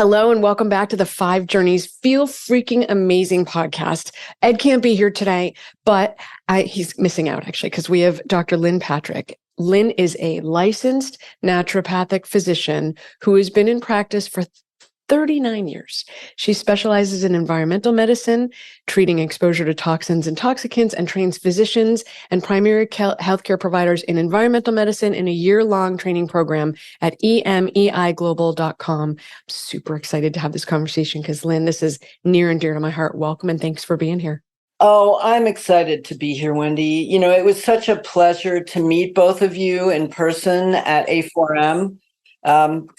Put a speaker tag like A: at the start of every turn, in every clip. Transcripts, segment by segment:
A: Hello and welcome back to the Five Journeys Feel Freaking Amazing podcast. Ed can't be here today, but he's missing out actually because we have Dr. Lynn Patrick. Lynn is a licensed naturopathic physician who has been in practice for 39 years. She specializes in environmental medicine, treating exposure to toxins and toxicants, and trains physicians and primary healthcare providers in environmental medicine in a year-long training program at emeiglobal.com. I'm super excited to have this conversation because, Lynn, this is near and dear to my heart. Welcome and thanks for being here.
B: Oh, I'm excited to be here, Wendy. You know, it was such a pleasure to meet both of you in person at A4M.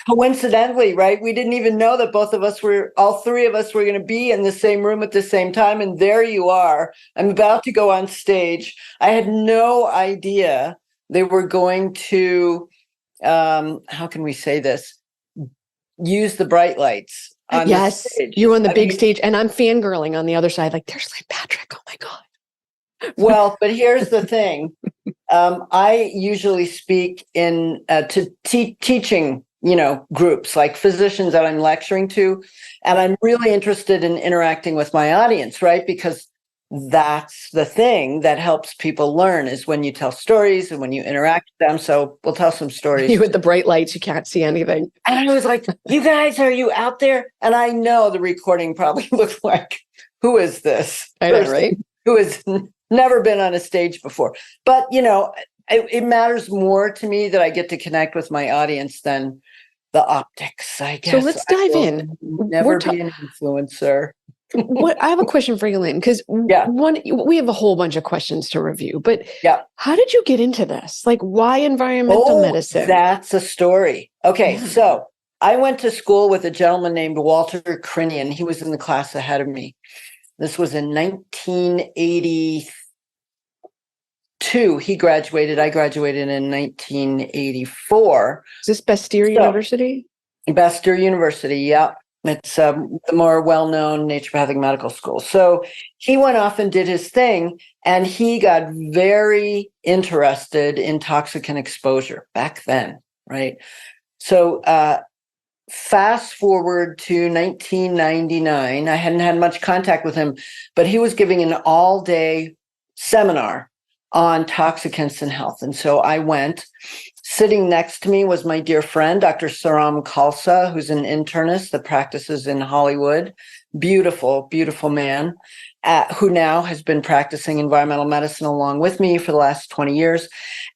B: Coincidentally, right? We didn't even know that all three of us were going to be in the same room at the same time. And there you are. I'm about to go on stage. I had no idea they were going to, how can we say this? Use the bright lights.
A: Yes, you're on the big stage and I'm fangirling on the other side. Like, there's Lynn Patrick. Oh my God.
B: Well, but here's the thing. I usually speak to teaching, groups like physicians that I'm lecturing to, and I'm really interested in interacting with my audience, right? Because that's the thing that helps people learn is when you tell stories and when you interact with them. So we'll tell some stories.
A: You with the bright lights, you can't see anything.
B: And I was like, you guys, are you out there? And I know the recording probably looked like, who is this?
A: I know, right?
B: Who has never been on a stage before. But, it matters more to me that I get to connect with my audience than the optics, I guess.
A: So let's dive in.
B: Never be an influencer.
A: I have a question for you, Lynn, because we have a whole bunch of questions to review, but how did you get into this? Like, why environmental medicine?
B: That's a story. Okay, so I went to school with a gentleman named Walter Crinian. He was in the class ahead of me. This was in 1982. He graduated. I graduated in 1984.
A: Is this Bastyr University?
B: Bastyr University, yeah. It's the more well-known naturopathic medical school. So he went off and did his thing, and he got very interested in toxicant exposure back then, right? So fast forward to 1999, I hadn't had much contact with him, but he was giving an all-day seminar on toxicants and health. And so I went. Sitting next to me was my dear friend, Dr. Saram Khalsa, who's an internist that practices in Hollywood. Beautiful, beautiful man, who now has been practicing environmental medicine along with me for the last 20 years.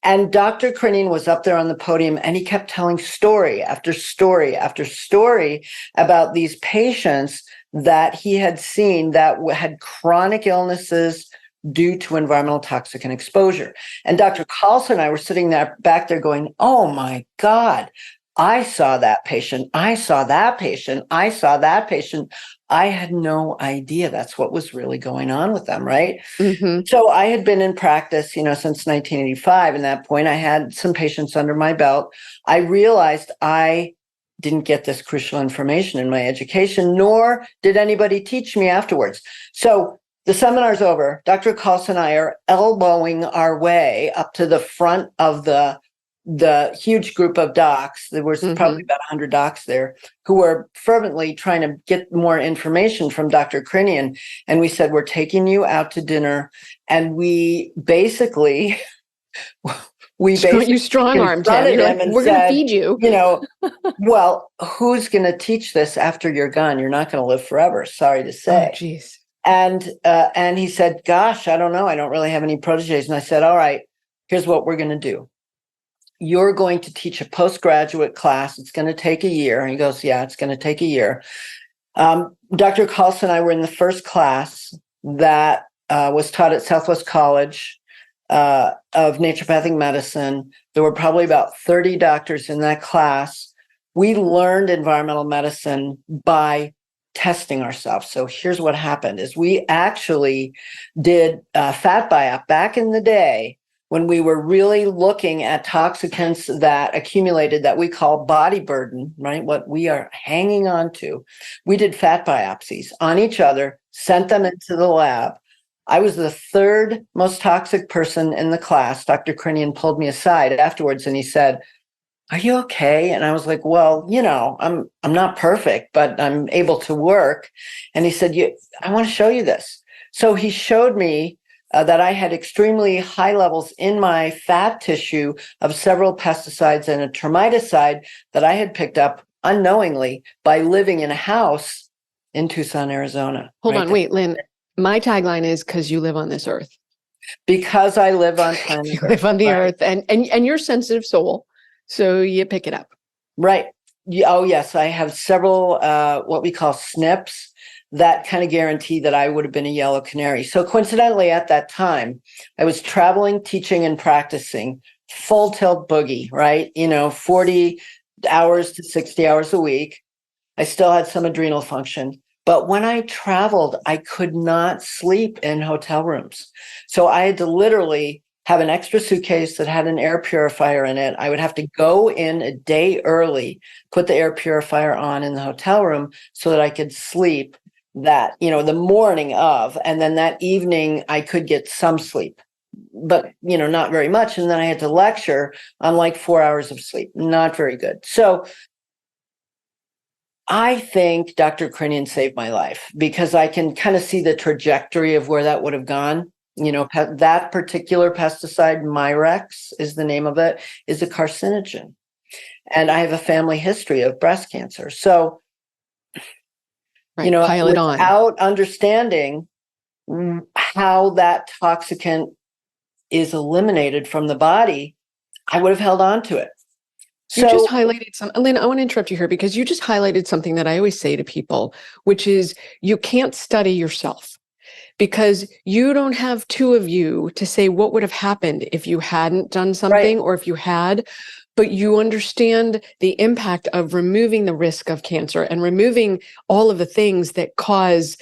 B: And Dr. Crinian was up there on the podium, and he kept telling story after story after story about these patients that he had seen that had chronic illnesses due to environmental toxicant exposure. And Dr. Khalsa and I were sitting back there going, oh my God, I saw that patient. I saw that patient. I saw that patient. I had no idea that's what was really going on with them, right? Mm-hmm. So I had been in practice, since 1985. And at that point, I had some patients under my belt. I realized I didn't get this crucial information in my education, nor did anybody teach me afterwards. So the seminar's over. Dr. Khalsa and I are elbowing our way up to the front of the huge group of docs. There was probably about 100 docs there who were fervently trying to get more information from Dr. Crinian. And we said, we're taking you out to dinner. And we basically...
A: you strong-armed him. You're like, we're going to feed you.
B: Well, who's going to teach this after you're gone? You're not going to live forever. Sorry to say.
A: Oh, geez.
B: And he said, gosh, I don't know. I don't really have any proteges. And I said, all right, here's what we're going to do. You're going to teach a postgraduate class. It's going to take a year. And he goes, yeah, it's going to take a year. Dr. Khalsa and I were in the first class that was taught at Southwest College of naturopathic medicine. There were probably about 30 doctors in that class. We learned environmental medicine by testing ourselves. So here's what happened is we actually did fat biopsy back in the day when we were really looking at toxicants that accumulated that we call body burden, right? What we are hanging on to. We did fat biopsies on each other, sent them into the lab. I was the third most toxic person in the class. Dr. Crinian pulled me aside afterwards and he said, are you okay? And I was like, well, I'm not perfect, but I'm able to work. And he said, I want to show you this. So he showed me that I had extremely high levels in my fat tissue of several pesticides and a termiticide that I had picked up unknowingly by living in a house in Tucson, Arizona.
A: Hold
B: right
A: on,
B: there.
A: wait, Lynn. My tagline is because you live on this earth.
B: Because I live on planet
A: You
B: Earth.
A: live on the
B: right?
A: earth, and you're a sensitive soul, so you pick it up.
B: Right. Oh, yes. I have several what we call SNPs that kind of guarantee that I would have been a yellow canary. So coincidentally, at that time, I was traveling, teaching, and practicing full tilt boogie, right? 40 hours to 60 hours a week. I still had some adrenal function. But when I traveled, I could not sleep in hotel rooms. So I had to literally have an extra suitcase that had an air purifier in it. I would have to go in a day early, put the air purifier on in the hotel room so that I could sleep that, the morning of. And then that evening, I could get some sleep, but, not very much. And then I had to lecture on like 4 hours of sleep. Not very good. So I think Dr. Crinian saved my life because I can kind of see the trajectory of where that would have gone. That particular pesticide, Mirex is the name of it, is a carcinogen. And I have a family history of breast cancer. So,
A: Right, pile it on.
B: without understanding how that toxicant is eliminated from the body, I would have held on to it.
A: You just highlighted some, Lynn, I want to interrupt you here because you just highlighted something that I always say to people, which is you can't study yourself because you don't have two of you to say what would have happened if you hadn't done something, or if you had, but you understand the impact of removing the risk of cancer and removing all of the things that cause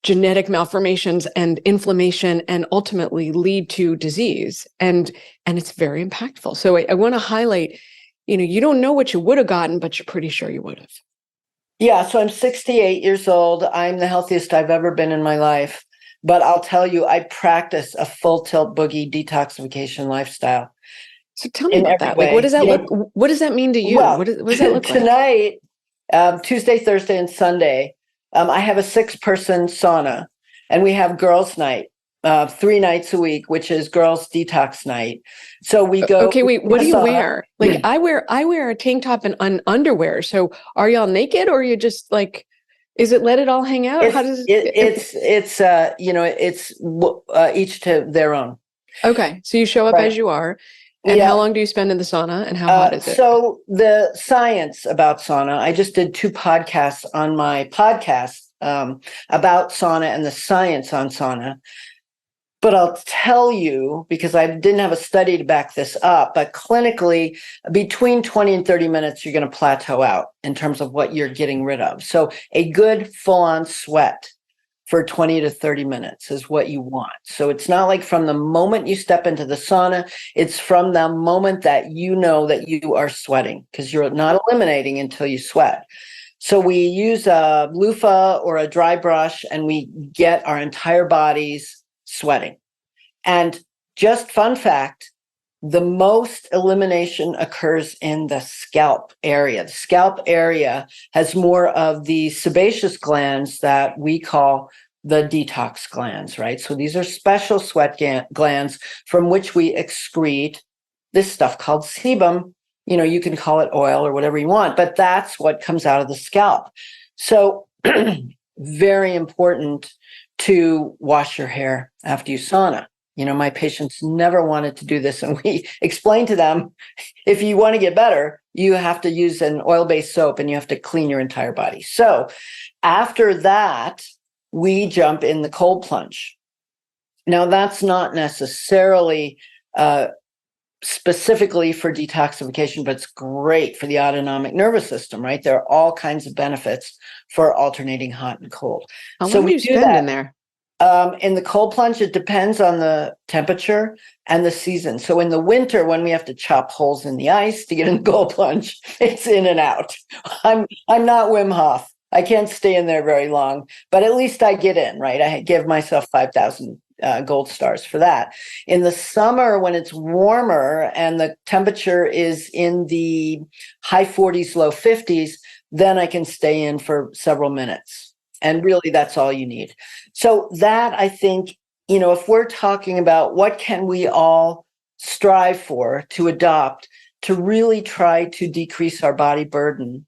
A: genetic malformations and inflammation and ultimately lead to disease. And it's very impactful. So I want to highlight, you don't know what you would have gotten, but you're pretty sure you would have.
B: Yeah. So I'm 68 years old. I'm the healthiest I've ever been in my life. But I'll tell you, I practice a full tilt boogie detoxification lifestyle.
A: So tell me about that. Like, what does that what does that mean to you?
B: Well,
A: what does that look
B: tonight, Tuesday, Thursday, and Sunday, I have a 6-person sauna, and we have girls' night 3 nights a week, which is girls' detox night. So we go.
A: Okay, wait. What do you wear? Like, I wear a tank top and underwear. So are y'all naked, or are you just like? Is it let it all hang out? How does
B: it's each to their own.
A: Okay, so you show up as you are. And how long do you spend in the sauna, and how hot is it?
B: So the science about sauna, I just did 2 podcasts on my podcast about sauna and the science on sauna. But I'll tell you, because I didn't have a study to back this up, but clinically, between 20 and 30 minutes, you're going to plateau out in terms of what you're getting rid of. So a good full-on sweat for 20 to 30 minutes is what you want. So it's not like from the moment you step into the sauna, it's from the moment that you know that you are sweating, because you're not eliminating until you sweat. So we use a loofah or a dry brush, and we get our entire bodies sweating. And just fun fact, the most elimination occurs in the scalp area. The scalp area has more of the sebaceous glands that we call the detox glands, right? So these are special sweat glands from which we excrete this stuff called sebum. You can call it oil or whatever you want, but that's what comes out of the scalp. So very important to wash your hair after you sauna. My patients never wanted to do this, and we explained to them, if you want to get better, you have to use an oil-based soap and you have to clean your entire body. So after that, we jump in the cold plunge. Now, that's not necessarily specifically for detoxification, but it's great for the autonomic nervous system, right? There are all kinds of benefits for alternating hot and cold.
A: How long do you spend in there?
B: In the cold plunge, it depends on the temperature and the season. So in the winter, when we have to chop holes in the ice to get in the cold plunge, it's in and out. I'm not Wim Hof. I can't stay in there very long, but at least I get in, right? I give myself 5,000 gold stars for that. In the summer, when it's warmer and the temperature is in the high 40s, low 50s, then I can stay in for several minutes. And really, that's all you need. So that, I think, if we're talking about what can we all strive for to adopt to really try to decrease our body burden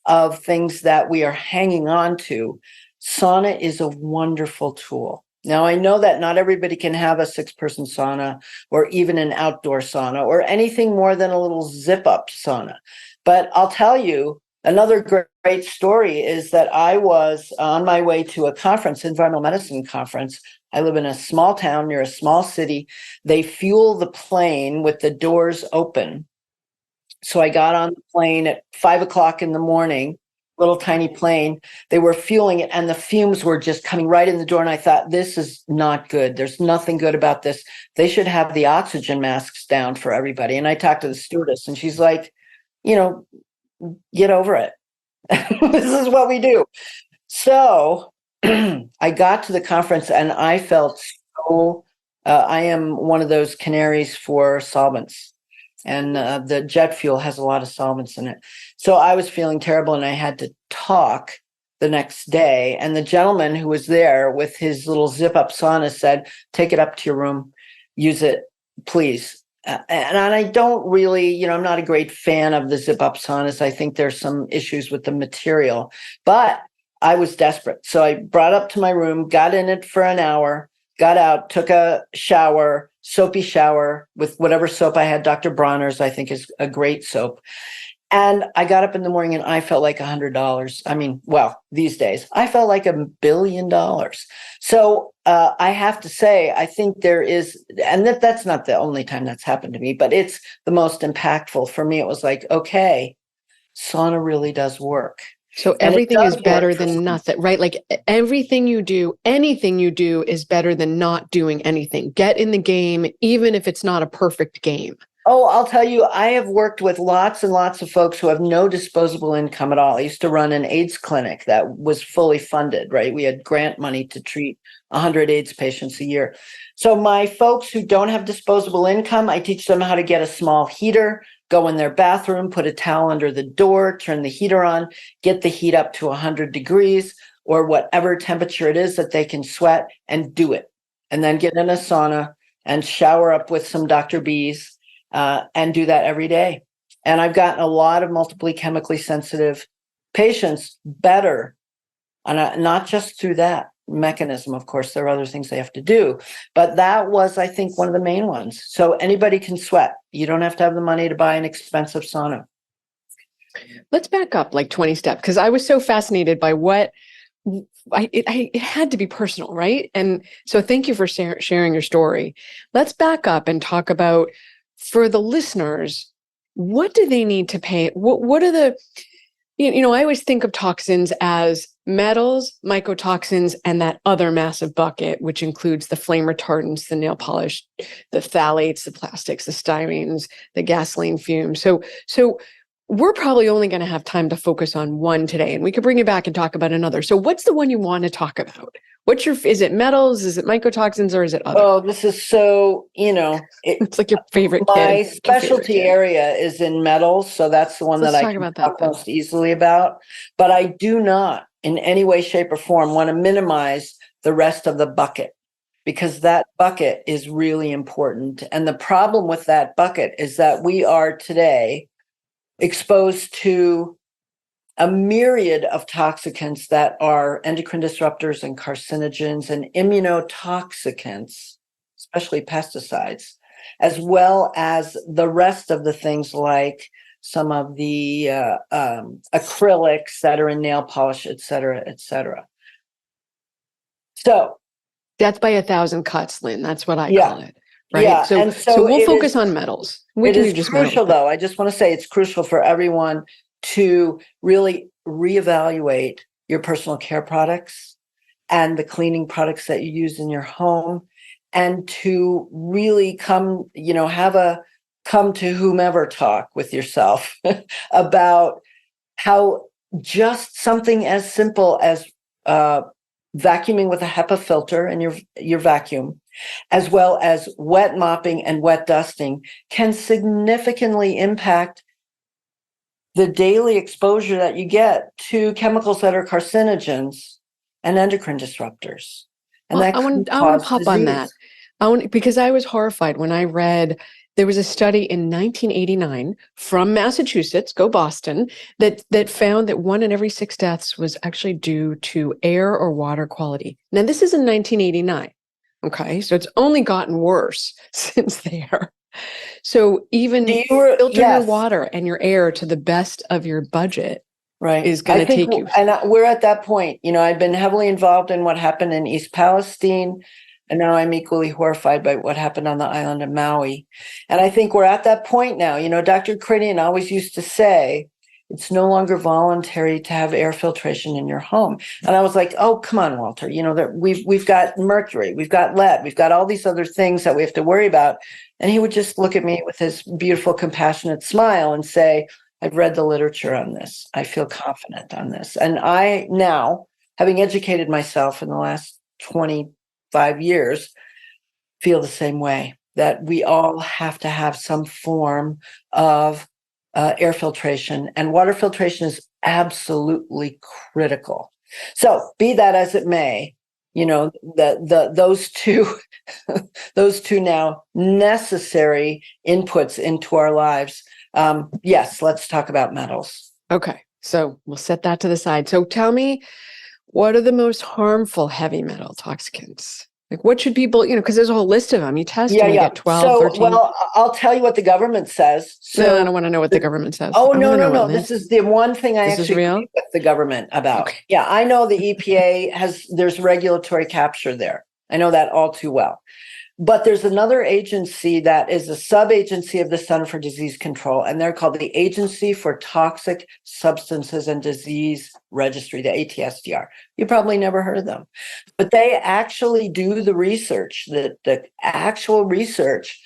B: of things that we are hanging on to, sauna is a wonderful tool. Now, I know that not everybody can have a 6-person sauna or even an outdoor sauna or anything more than a little zip-up sauna. But I'll tell you, another great story is that I was on my way to a conference, environmental medicine conference. I live in a small town near a small city. They fuel the plane with the doors open. So I got on the plane at 5 o'clock in the morning, little tiny plane. They were fueling it and the fumes were just coming right in the door. And I thought, this is not good. There's nothing good about this. They should have the oxygen masks down for everybody. And I talked to the stewardess and she's like, get over it. This is what we do. So I got to the conference and I felt I am one of those canaries for solvents. And the jet fuel has a lot of solvents in it. So I was feeling terrible and I had to talk the next day. And the gentleman who was there with his little zip-up sauna said, take it up to your room, use it, please. And I don't really, I'm not a great fan of the zip-up saunas. I think there's some issues with the material. But I was desperate. So I brought up to my room, got in it for an hour, got out, took a shower, soapy shower with whatever soap I had. Dr. Bronner's, I think, is a great soap. And I got up in the morning and I felt like $100. I mean, well, these days, I felt like $1 billion. So I have to say, I think there is, and that's not the only time that's happened to me, but it's the most impactful. For me, it was like, okay, sauna really does work.
A: So everything is better than nothing, right? Like everything you do, anything you do is better than not doing anything. Get in the game, even if it's not a perfect game.
B: Oh, I'll tell you, I have worked with lots and lots of folks who have no disposable income at all. I used to run an AIDS clinic that was fully funded, right? We had grant money to treat 100 AIDS patients a year. So my folks who don't have disposable income, I teach them how to get a small heater, go in their bathroom, put a towel under the door, turn the heater on, get the heat up to 100 degrees or whatever temperature it is that they can sweat, and do it. And then get in a sauna and shower up with some Dr. B's and do that every day. And I've gotten a lot of multiply chemically sensitive patients better, and not just through that mechanism. Of course, there are other things they have to do, but that was, I think, one of the main ones. So anybody can sweat. You don't have to have the money to buy an expensive sauna.
A: Let's back up like 20 steps, because I was so fascinated by what it had to be personal, right? And so thank you for sharing your story. Let's back up and talk about, for the listeners, what do they need to pay? What are the, I always think of toxins as metals, mycotoxins, and that other massive bucket, which includes the flame retardants, the nail polish, the phthalates, the plastics, the styrenes, the gasoline fumes. So we're probably only going to have time to focus on one today, and we could bring it back and talk about another. So what's the one you want to talk about? Is it metals? Is it mycotoxins, or is it other?
B: Oh, this is so,
A: it's like your favorite kid.
B: My specialty area is in metals. So that's the one that I can talk most easily about. But I do not in any way, shape, or form want to minimize the rest of the bucket, because that bucket is really important. And the problem with that bucket is that we are today exposed to a myriad of toxicants that are endocrine disruptors and carcinogens and immunotoxicants, especially pesticides, as well as the rest of the things like some of the acrylics that are in nail polish, et cetera, et cetera. So
A: death by 1,000 cuts, Lynn. That's what I call it. Right.
B: Yeah.
A: So we'll focus on metals.
B: It is crucial, though. I just want to say it's crucial for everyone to really reevaluate your personal care products and the cleaning products that you use in your home, and to really come to whomever talk with yourself about how just something as simple as vacuuming with a HEPA filter in your vacuum, as well as wet mopping and wet dusting, can significantly impact the daily exposure that you get to chemicals that are carcinogens and endocrine disruptors. And
A: Well,
B: that could
A: I want to
B: cause
A: pop on that.
B: disease.
A: Because I was horrified when I read there was a study in 1989 from Massachusetts, go Boston, that found that 1 in every 6 deaths was actually due to air or water quality. Now, this is in 1989. Okay, so it's only gotten worse since there. So even filter your
B: Yes,
A: water and your air to the best of your budget
B: right.
A: is going to take you.
B: We're at that point. I've been heavily involved in what happened in East Palestine, and now I'm equally horrified by what happened on the island of Maui. And I think we're at that point now. Dr. Crinian always used to say, it's no longer voluntary to have air filtration in your home. And I was like, oh, come on, Walter. That we've got mercury, we've got lead, we've got all these other things that we have to worry about. And he would just look at me with his beautiful, compassionate smile and say, I've read the literature on this. I feel confident on this. And I now, having educated myself in the last 25 years, feel the same way, that we all have to have some form of air filtration, and water filtration is absolutely critical. So be that as it may, those two those two now necessary inputs into our lives. Yes, let's talk about metals.
A: Okay, so we'll set that to the side. So tell me, what are the most harmful heavy metal toxicants? Like, what should people, because there's a whole list of them. You test and you get 12, 13.
B: Well, I'll tell you what the government says.
A: No, I don't want to know what the government says.
B: Oh,
A: I
B: no. This is the one thing I actually agree with the government about.
A: Okay.
B: Yeah, I know the EPA there's regulatory capture there. I know that all too well. But there's another agency that is a sub-agency of the Center for Disease Control, and they're called the Agency for Toxic Substances and Disease Registry, the ATSDR. You probably never heard of them. But they actually do the research, the actual research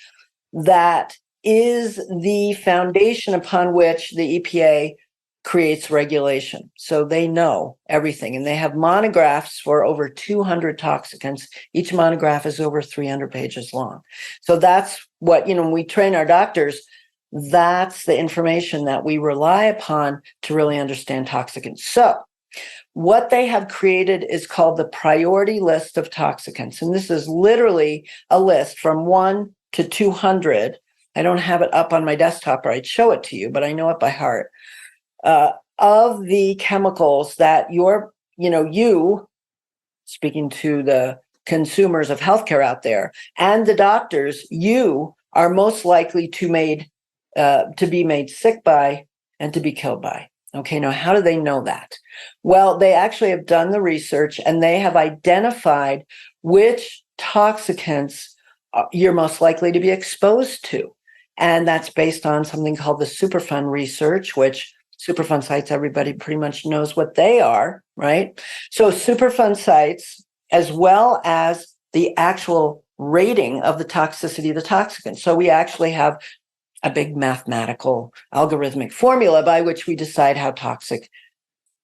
B: that is the foundation upon which the EPA creates regulation. So they know everything, and they have monographs for over 200 toxicants. Each monograph is over 300 pages long. So that's what, when we train our doctors, that's the information that we rely upon to really understand toxicants. So what they have created is called the priority list of toxicants. And this is literally a list from 1 to 200. I don't have it up on my desktop, or I'd show it to you, but I know it by heart. Of the chemicals that you, speaking to the consumers of healthcare out there, and the doctors, you are most likely to be made sick by and to be killed by. Okay, now how do they know that? Well, they actually have done the research, and they have identified which toxicants you're most likely to be exposed to. And that's based on something called the Superfund research, which Superfund sites, everybody pretty much knows what they are, right? So Superfund sites, as well as the actual rating of the toxicity of the toxicant. So we actually have a big mathematical algorithmic formula by which we decide how toxic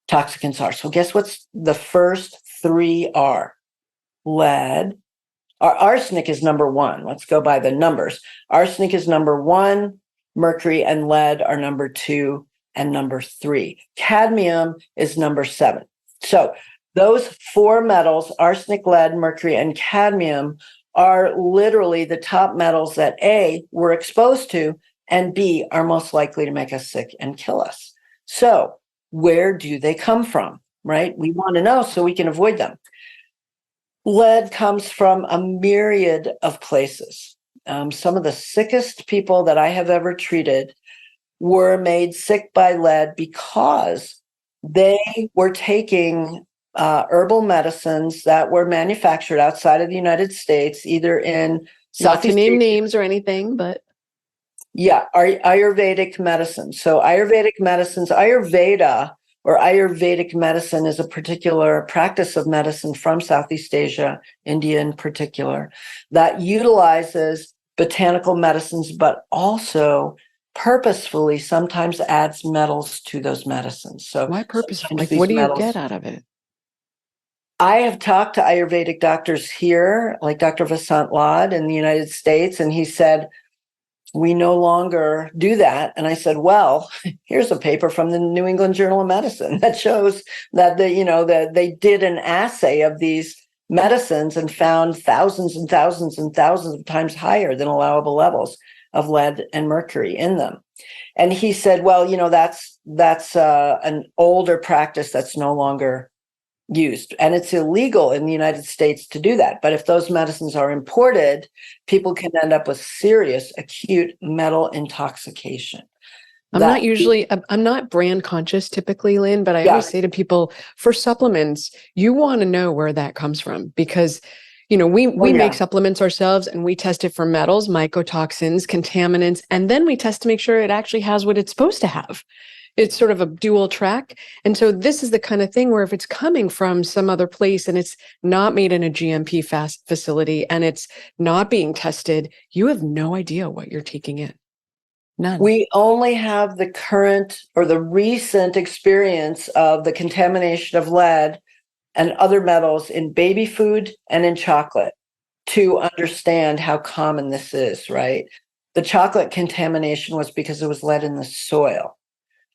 B: toxicants are. So guess what's the first 3 are? Lead. Arsenic is number 1. Let's go by the numbers. Arsenic is number 1. Mercury and lead are number 2 and number 3. Cadmium is number 7. So those 4 metals, arsenic, lead, mercury, and cadmium, are literally the top metals that A, we're exposed to, and B, are most likely to make us sick and kill us. So where do they come from, right? We want to know so we can avoid them. Lead comes from a myriad of places. Some of the sickest people that I have ever treated were made sick by lead because they were taking herbal medicines that were manufactured outside of the United States, either in
A: not to name names or anything, but
B: Ayurvedic medicine. So Ayurvedic medicines, Ayurveda or Ayurvedic medicine is a particular practice of medicine from Southeast Asia, India in particular, that utilizes botanical medicines, but also purposefully sometimes adds metals to those medicines. So
A: why purposefully? Like, what do you get out of it?
B: I have talked to Ayurvedic doctors here, like Dr. Vasant Lad in the United States, and he said, we no longer do that. And I said, well, here's a paper from the New England Journal of Medicine that shows that that they did an assay of these medicines and found thousands and thousands and thousands of times higher than allowable levels of lead and mercury in them. And he said, well, that's an older practice that's no longer used, and it's illegal in the United States to do that. But if those medicines are imported, people can end up with serious acute metal intoxication.
A: I'm not brand conscious typically, Lynn, but I always say to people, for supplements, you want to know where that comes from, because we make supplements ourselves and we test it for metals, mycotoxins, contaminants, and then we test to make sure it actually has what it's supposed to have. It's sort of a dual track. And so this is the kind of thing where if it's coming from some other place and it's not made in a GMP facility and it's not being tested, you have no idea what you're taking in. None.
B: We only have the current or the recent experience of the contamination of lead and other metals in baby food and in chocolate to understand how common this is, right? The chocolate contamination was because there was lead in the soil.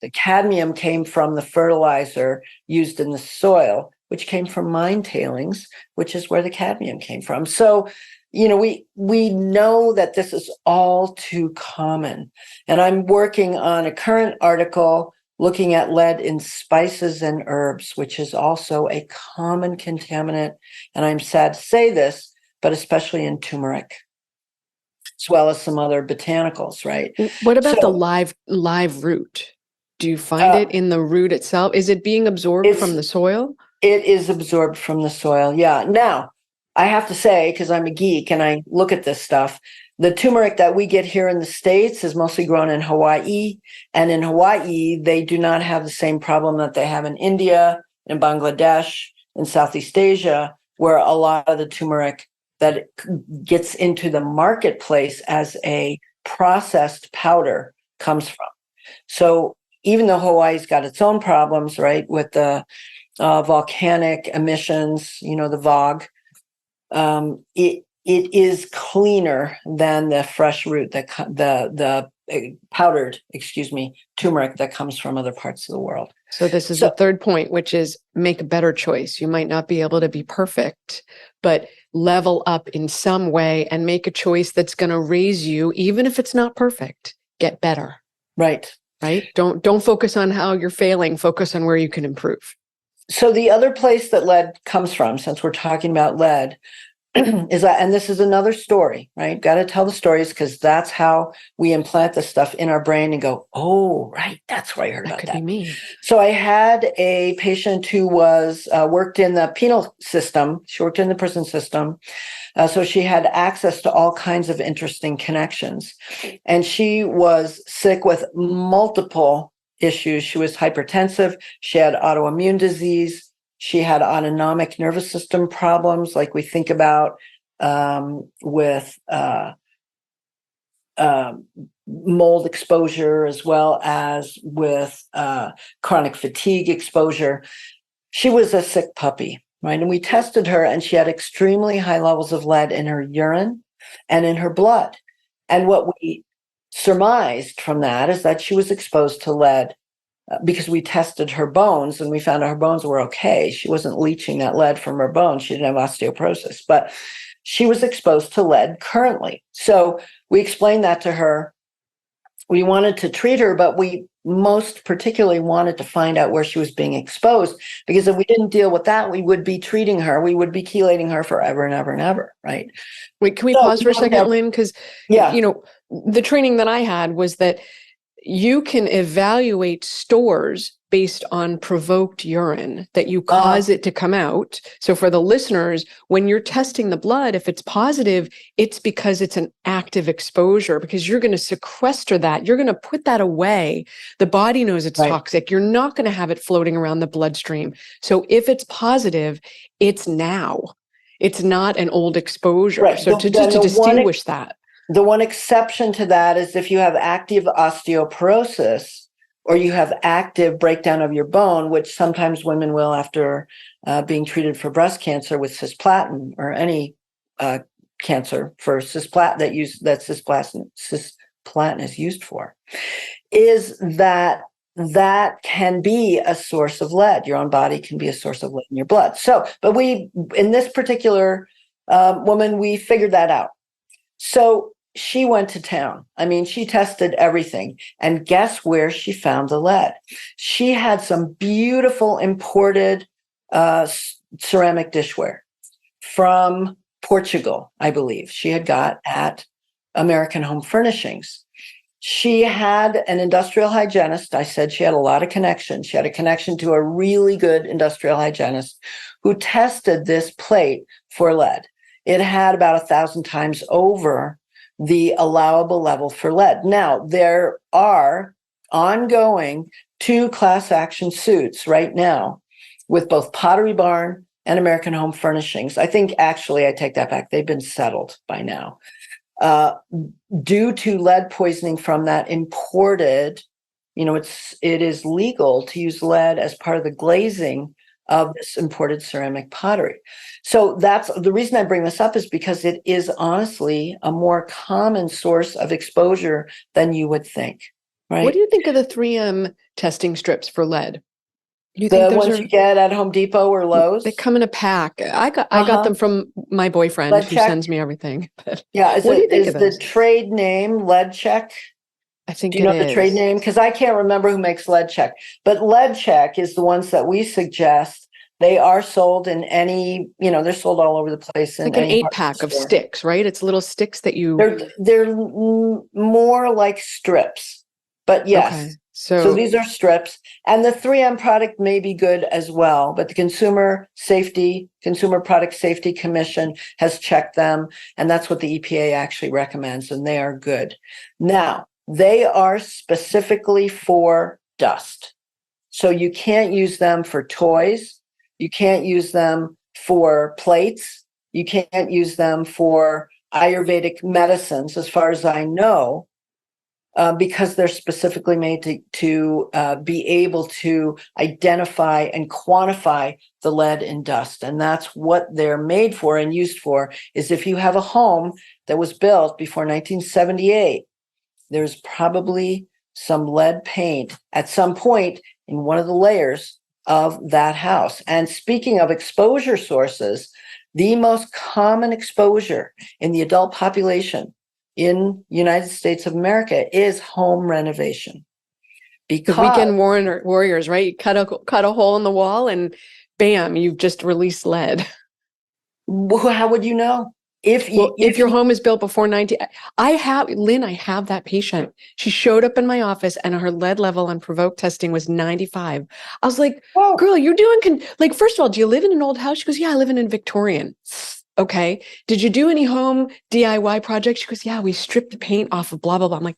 B: The cadmium came from the fertilizer used in the soil, which came from mine tailings, which is where the cadmium came from. So, we know that this is all too common. And I'm working on a current article looking at lead in spices and herbs, which is also a common contaminant. And I'm sad to say this, but especially in turmeric, as well as some other botanicals, right?
A: What about the live root? Do you find it in the root itself? Is it being absorbed from the soil?
B: It is absorbed from the soil, yeah. Now, I have to say, because I'm a geek and I look at this stuff, the turmeric that we get here in the States is mostly grown in Hawaii. And in Hawaii, they do not have the same problem that they have in India, in Bangladesh, in Southeast Asia, where a lot of the turmeric that gets into the marketplace as a processed powder comes from. So even though Hawaii's got its own problems, right, with the volcanic emissions, the VOG, it is cleaner than the fresh root, the powdered, turmeric that comes from other parts of the world.
A: So this is the third point, which is make a better choice. You might not be able to be perfect, but level up in some way and make a choice that's going to raise you, even if it's not perfect. Get better.
B: Right.
A: Right? Don't focus on how you're failing. Focus on where you can improve.
B: So the other place that lead comes from, since we're talking about lead, is that, and this is another story, right? Got to tell the stories because that's how we implant the stuff in our brain and go, oh, right, that's where I heard about that.
A: Could be me.
B: So I had a patient who was worked in the penal system. She worked in the prison system. So she had access to all kinds of interesting connections. And she was sick with multiple issues. She was hypertensive. She had autoimmune disease. She had autonomic nervous system problems, like we think about with mold exposure, as well as with chronic fatigue exposure. She was a sick puppy, right? And we tested her, and she had extremely high levels of lead in her urine and in her blood. And what we surmised from that is that she was exposed to lead because we tested her bones and we found out her bones were okay. She wasn't leaching that lead from her bones. She didn't have osteoporosis, but she was exposed to lead currently. So we explained that to her. We wanted to treat her, but we most particularly wanted to find out where she was being exposed, because if we didn't deal with that, we would be treating her. We would be chelating her forever and ever and ever, right?
A: Wait, can we pause for a second, Lynn? Because, the training that I had was that you can evaluate stores based on provoked urine, that you cause it to come out. So for the listeners, when you're testing the blood, if it's positive, it's because it's an active exposure, because you're going to sequester that. You're going to put that away. The body knows it's toxic. You're not going to have it floating around the bloodstream. So if it's positive, it's now. It's not an old exposure. Right. So to distinguish that.
B: The one exception to that is if you have active osteoporosis, or you have active breakdown of your bone, which sometimes women will after being treated for breast cancer with cisplatin or any cancer for cisplatin that cisplatin is used for, is that can be a source of lead. Your own body can be a source of lead in your blood. So, but in this particular woman, we figured that out. So she went to town. I mean, she tested everything. And guess where she found the lead? She had some beautiful imported ceramic dishware from Portugal, I believe. She had got at American Home Furnishings. She had an industrial hygienist. I said she had a lot of connections. She had a connection to a really good industrial hygienist who tested this plate for lead. It had about 1,000 times over the allowable level for lead. Now, there are ongoing 2 class action suits right now with both Pottery Barn and American Home Furnishings. I think actually, I take that back. They've been settled by now. Due to lead poisoning from that imported, it is legal to use lead as part of the glazing of this imported ceramic pottery. So that's the reason I bring this up, is because it is honestly a more common source of exposure than you would think, right?
A: What do you think of the 3M testing strips for lead?
B: You think the ones you get at Home Depot or Lowe's?
A: They come in a pack. I got them from my boyfriend who sends me everything. But
B: yeah,
A: what do you think of
B: the trade name Lead Check?
A: I think
B: do you know the trade name? Because I can't remember who makes Lead Check, but Lead Check is the ones that we suggest. They are sold in any, they're sold all over the place.
A: Like an 8-pack of sticks, right? It's little sticks that you.
B: They're more like strips, but yes. Okay. So these are strips, and the 3M product may be good as well, but the Consumer Product Safety Commission has checked them, and that's what the EPA actually recommends, and they are good. Now, they are specifically for dust. So you can't use them for toys. You can't use them for plates. You can't use them for Ayurvedic medicines, as far as I know. Because they're specifically made to be able to identify and quantify the lead in dust. And that's what they're made for and used for, is if you have a home that was built before 1978, there's probably some lead paint at some point in one of the layers of that house. And speaking of exposure sources, the most common exposure in the adult population in United States of America is home renovation. Because
A: the weekend warriors, right? You cut a hole in the wall and bam, you've just released lead.
B: How would you know?
A: If your home is built before 19, I have that patient. She showed up in my office and her lead level on Provoke testing was 95. I was like, whoa, girl, you're doing, first of all, do you live in an old house? She goes, yeah, I live in a Victorian. Okay. Did you do any home DIY projects? She goes, yeah, we stripped the paint off of blah, blah, blah. I'm like,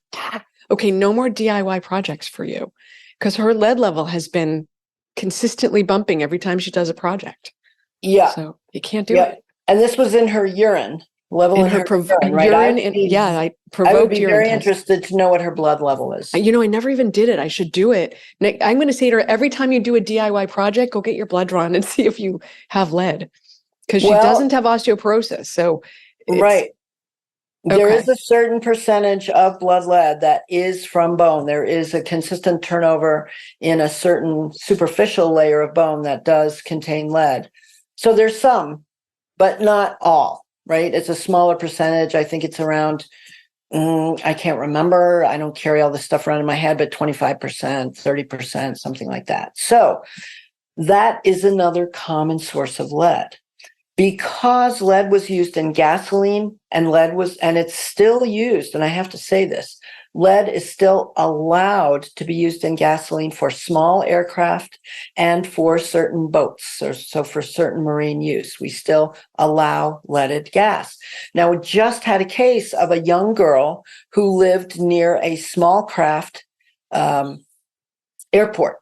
A: okay, no more DIY projects for you. Because her lead level has been consistently bumping every time she does a project.
B: Yeah.
A: So you can't do it.
B: And this was in her urine level, in her urine, right?
A: I provoked
B: I would be very
A: test.
B: interested to know what her blood level is.
A: I never even did it. I should do it. I'm going to say to her, every time you do a DIY project, go get your blood drawn and see if you have lead. Because she doesn't have osteoporosis. So
B: right. There is a certain percentage of blood lead that is from bone. There is a consistent turnover in a certain superficial layer of bone that does contain lead. So there's some, but not all, right? It's a smaller percentage. I think it's around, I can't remember. I don't carry all this stuff around in my head, but 25%, 30%, something like that. So that is another common source of lead. Because lead was used in gasoline and it's still used, and I have to say this, lead is still allowed to be used in gasoline for small aircraft and for certain boats, so for certain marine use. We still allow leaded gas. Now, we just had a case of a young girl who lived near a small craft airport.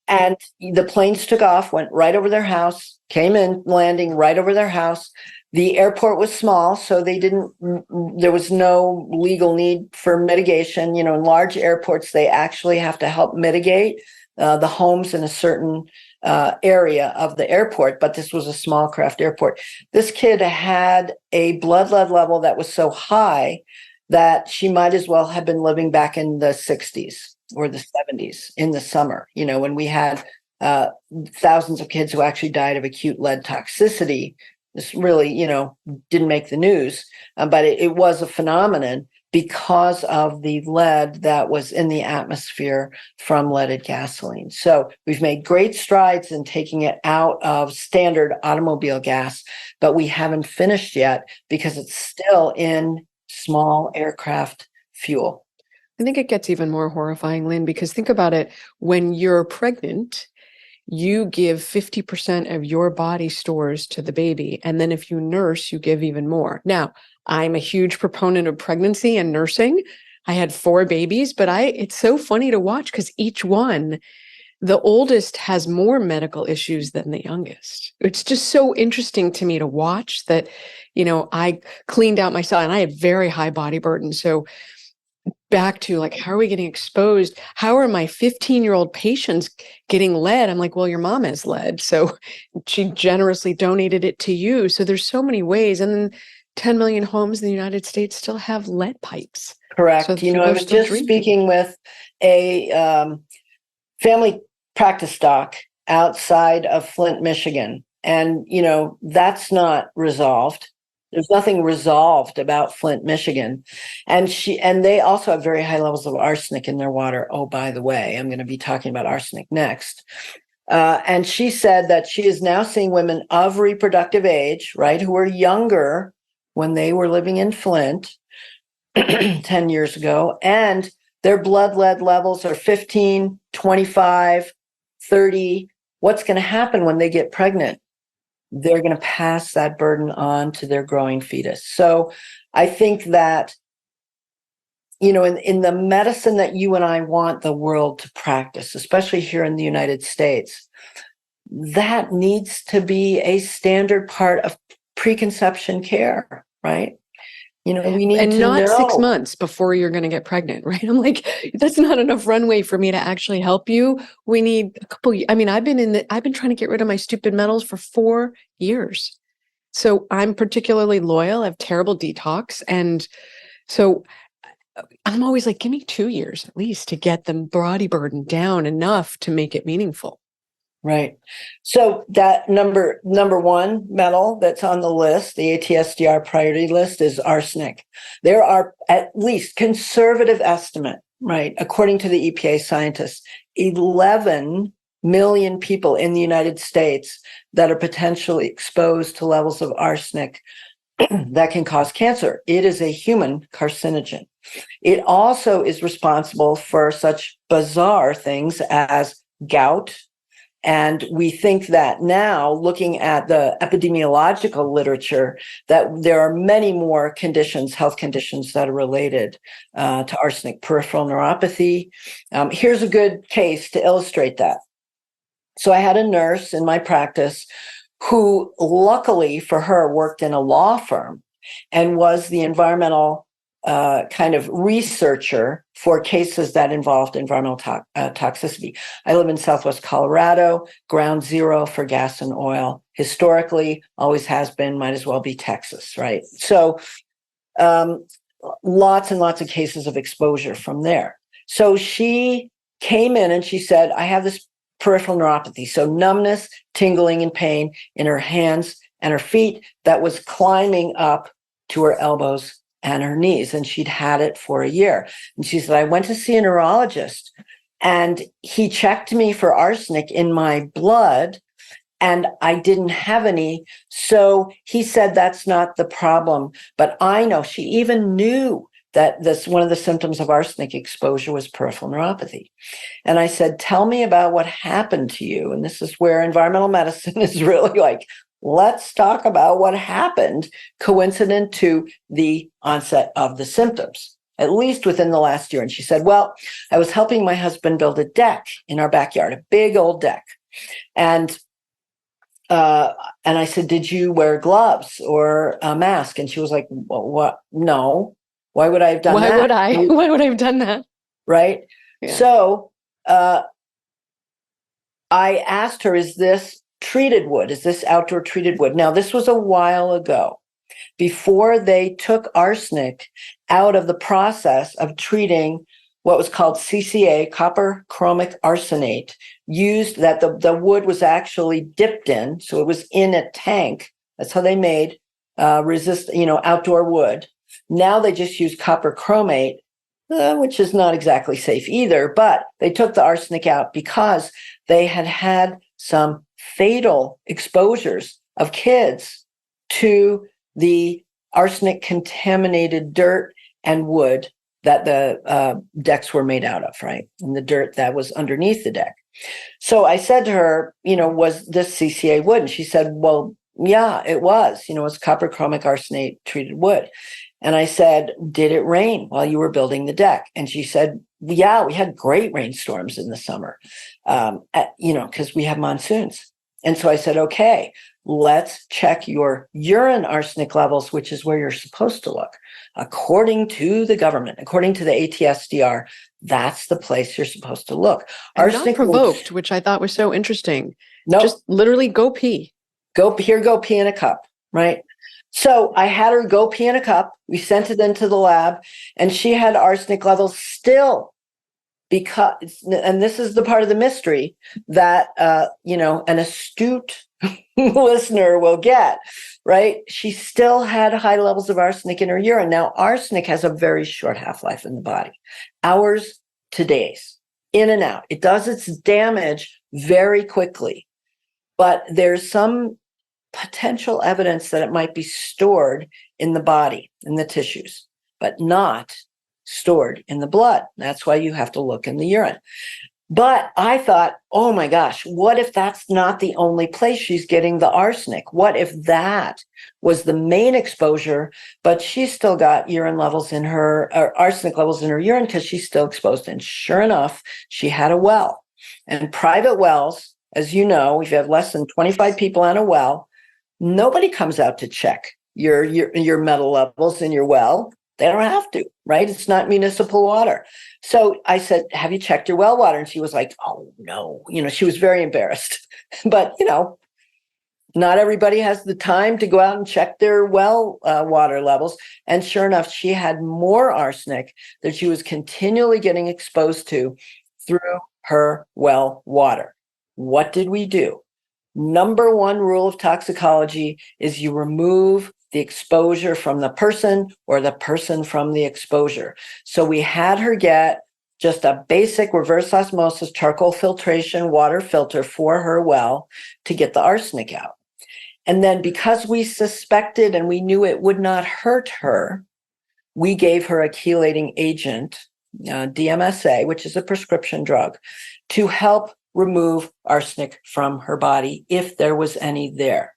B: And the planes took off, went right over their house, came in, landing right over their house. The airport was small, so there was no legal need for mitigation. You know, in large airports, they actually have to help mitigate the homes in a certain area of the airport, but this was a small craft airport. This kid had a blood lead level that was so high that she might as well have been living back in the 60s or the 70s in the summer, you know, when we had thousands of kids who actually died of acute lead toxicity. This really, you know, didn't make the news, but it was a phenomenon because of the lead that was in the atmosphere from leaded gasoline. So we've made great strides in taking it out of standard automobile gas, but we haven't finished yet because it's still in small aircraft fuel.
A: I think it gets even more horrifying, Lynn, because think about it. When you're pregnant, you give 50% of your body stores to the baby. And then if you nurse, you give even more. Now, I'm a huge proponent of pregnancy and nursing. I had 4 babies, but it's so funny to watch because each one, the oldest has more medical issues than the youngest. It's just so interesting to me to watch that, you know, I cleaned out myself and I had very high body burden. So back to like, how are we getting exposed? How are my 15-year-old patients getting lead? I'm like, well, your mom has lead. So she generously donated it to you. So there's so many ways. And then 10 million homes in the United States still have lead pipes.
B: Correct.
A: So
B: you know, I was just speaking with a family practice doc outside of Flint, Michigan. And, you know, that's not resolved. There's nothing resolved about Flint, Michigan. And they also have very high levels of arsenic in their water. Oh, by the way, I'm going to be talking about arsenic next. And she said that she is now seeing women of reproductive age, right, who were younger when they were living in Flint 10 years ago, and their blood lead levels are 15, 25, 30. What's going to happen when they get pregnant? They're going to pass that burden on to their growing fetus. So I think that, you know, in the medicine that you and I want the world to practice, especially here in the United States, that needs to be a standard part of preconception care, right? You know, we need
A: and
B: to
A: not
B: know.
A: 6 months before you're going to get pregnant, right? I'm like, that's not enough runway for me to actually help you. We need a couple. I mean, I've been trying to get rid of my stupid metals for 4 years. So I'm particularly loyal. I have terrible detox. And so I'm always like, give me 2 years at least to get the body burden down enough to make it meaningful.
B: Right. So that number one metal that's on the list, the ATSDR priority list, is arsenic. There are at least conservative estimate, right, according to the EPA scientists, 11 million people in the United States that are potentially exposed to levels of arsenic that can cause cancer. It is a human carcinogen. It also is responsible for such bizarre things as gout. And we think that now, looking at the epidemiological literature, that there are many more conditions, health conditions that are related to arsenic. Peripheral neuropathy. Here's a good case to illustrate that. So I had a nurse in my practice who, luckily for her, worked in a law firm and was the environmental kind of researcher for cases that involved environmental toxicity. I live in Southwest Colorado, ground zero for gas and oil. Historically, always has been, might as well be Texas, right? So lots and lots of cases of exposure from there. So she came in and she said, I have this peripheral neuropathy. So numbness, tingling, and pain in her hands and her feet that was climbing up to her elbows and her knees. And she'd had it for a year. And she said, I went to see a neurologist and he checked me for arsenic in my blood and I didn't have any. So he said, that's not the problem. But I know, she even knew that one of the symptoms of arsenic exposure was peripheral neuropathy. And I said, tell me about what happened to you. And this is where environmental medicine is really like, let's talk about what happened coincident to the onset of the symptoms, at least within the last year. And she said, well, I was helping my husband build a deck in our backyard, a big old deck. And and I said, did you wear gloves or a mask? And she was like, well, what? No. Why would I have done
A: Why
B: that?
A: would I? Why would I have done that?
B: Right.
A: Yeah.
B: So I asked her, is this treated wood? Is this outdoor treated wood? Now, this was a while ago, before they took arsenic out of the process of treating what was called CCA, copper chromic arsenate, used that the wood was actually dipped in. So it was in a tank. That's how they made outdoor wood. Now they just use copper chromate, which is not exactly safe either, but they took the arsenic out because they had had some fatal exposures of kids to the arsenic contaminated dirt and wood that the decks were made out of, right? And the dirt that was underneath the deck. So I said to her, was this CCA wood? And she said, well, yeah, it was. It's copper chromic arsenate treated wood. And I said, did it rain while you were building the deck? And she said, yeah, we had great rainstorms in the summer, because we have monsoons. And so I said, okay, let's check your urine arsenic levels, which is where you're supposed to look. According to the government, according to the ATSDR, that's the place you're supposed to look.
A: And not provoked, which I thought was so interesting.
B: Nope.
A: Just literally go pee.
B: Go pee in a cup, right? So I had her go pee in a cup. We sent it into the lab, and she had arsenic levels still, because, and this is the part of the mystery that, an astute listener will get, right? She still had high levels of arsenic in her urine. Now, arsenic has a very short half-life in the body, hours to days, in and out. It does its damage very quickly, but there's some potential evidence that it might be stored in the body, in the tissues, but not stored in the blood. That's why you have to look in the urine. But I thought, oh my gosh, what if that's not the only place she's getting the arsenic? What if that was the main exposure, but she's still got urine levels in her, or arsenic levels in her urine because she's still exposed? And sure enough, she had a well. And private wells, as you know, if you have less than 25 people on a well, nobody comes out to check your metal levels in your well. They don't have to, right? It's not municipal water. So I said, have you checked your well water? And she was like, oh no, she was very embarrassed. But, not everybody has the time to go out and check their well water levels. And sure enough, she had more arsenic that she was continually getting exposed to through her well water. What did we do? Number one rule of toxicology is you remove the exposure from the person or the person from the exposure. So we had her get just a basic reverse osmosis charcoal filtration water filter for her well to get the arsenic out. And then because we suspected and we knew it would not hurt her, we gave her a chelating agent, DMSA, which is a prescription drug, to help remove arsenic from her body if there was any there.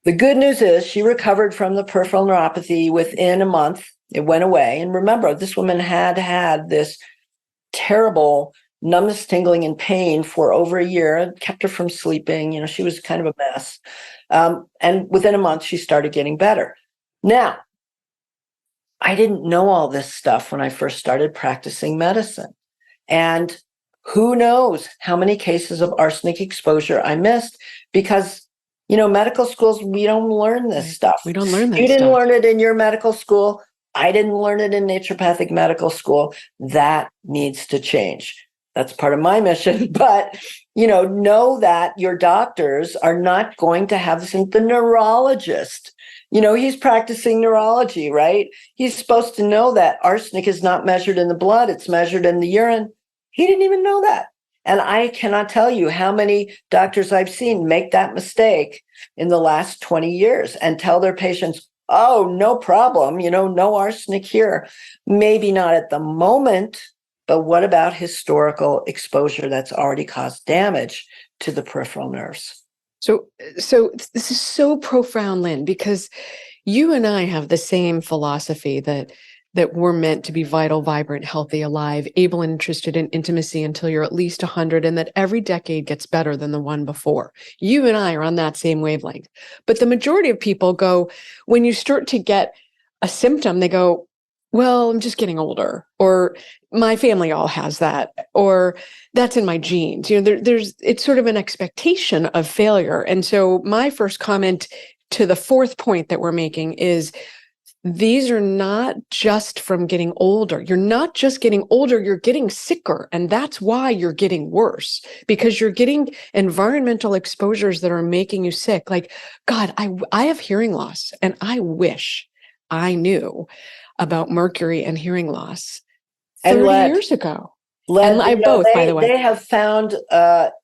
B: The good news is she recovered from the peripheral neuropathy within a month. It went away. And remember, this woman had this terrible numbness, tingling, and pain for over a year. It kept her from sleeping. She was kind of a mess. And within a month, she started getting better. Now, I didn't know all this stuff when I first started practicing medicine. And who knows how many cases of arsenic exposure I missed because, medical schools, we don't learn this stuff.
A: We don't learn that
B: You didn't
A: stuff.
B: learn it in your medical school. I didn't learn it in naturopathic medical school. That needs to change. That's part of my mission. But, know that your doctors are not going to have this. The neurologist, he's practicing neurology, right? He's supposed to know that arsenic is not measured in the blood. It's measured in the urine. He didn't even know that. And I cannot tell you how many doctors I've seen make that mistake in the last 20 years and tell their patients, oh, no problem, no arsenic here. Maybe not at the moment, but what about historical exposure that's already caused damage to the peripheral nerves?
A: So this is so profound, Lynn, because you and I have the same philosophy that that we're meant to be vital, vibrant, healthy, alive, able and interested in intimacy until you're at least 100, and that every decade gets better than the one before. You and I are on that same wavelength. But the majority of people go, when you start to get a symptom, they go, well, I'm just getting older, or my family all has that, or that's in my genes. It's sort of an expectation of failure. And so my first comment to the fourth point that we're making is, these are not just from getting older. You're not just getting older, you're getting sicker. And that's why you're getting worse, because you're getting environmental exposures that are making you sick. Like, God, I have hearing loss, and I wish I knew about mercury and hearing loss 30 years ago.
B: And
A: I both, by the way.
B: They have found